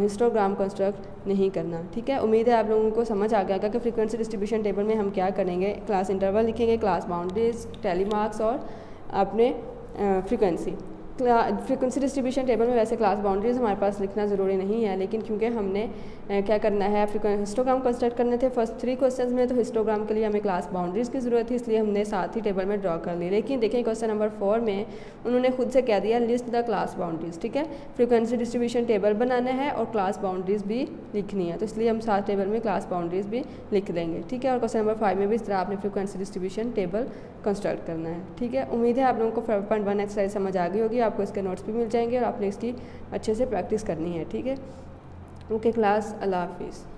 हिस्टोग्राम कंस्ट्रक्ट नहीं करना। ठीक है, उम्मीद है आप लोगों को समझ आ गया कि फ्रीक्वेंसी डिस्ट्रीब्यूशन टेबल में हम क्या करेंगे, क्लास इंटरवल लिखेंगे, क्लास बाउंड्रीज, टेलीमार्क्स और अपने फ्रीक्वेंसी। फ्रीक्वेंसी डिस्ट्रीब्यूशन टेबल में वैसे क्लास बाउंड्रीज हमारे पास लिखना ज़रूरी नहीं है, लेकिन क्योंकि हमने क्या करना है हिस्टोग्राम कंस्ट्रक्ट करने थे फर्स्ट 3 क्वेश्चंस में, तो हिस्टोग्राम के लिए हमें क्लास बाउंड्रीज की ज़रूरत थी, इसलिए हमने साथ ही टेबल में ड्रॉ कर ली। लेकिन देखें क्वेश्चन नंबर 4 में उन्होंने खुद से कह दिया लिस्ट द क्लास बाउंड्रीज। ठीक है, फ्रीक्वेंसी डिस्ट्रीब्यूशन टेबल बनाना है और क्लास बाउंड्रीज भी लिखनी है, तो इसलिए हम साथ टेबल में क्लास बाउंड्रीज भी लिख देंगे। ठीक है, और क्वेश्चन नंबर 5 में भी इस तरह आपने फ्रीक्वेंसी डिस्ट्रीब्यूशन टेबल कंस्ट्रक्ट करना है। ठीक है, उम्मीद है आप लोगों को 5.1 एक्सरसाइज समझ आ गई होगी, आपको इसके नोट्स भी मिल जाएंगे और आपने इसकी अच्छे से प्रैक्टिस करनी है। ठीक है, ओके क्लास, अल्लाह हाफिज़।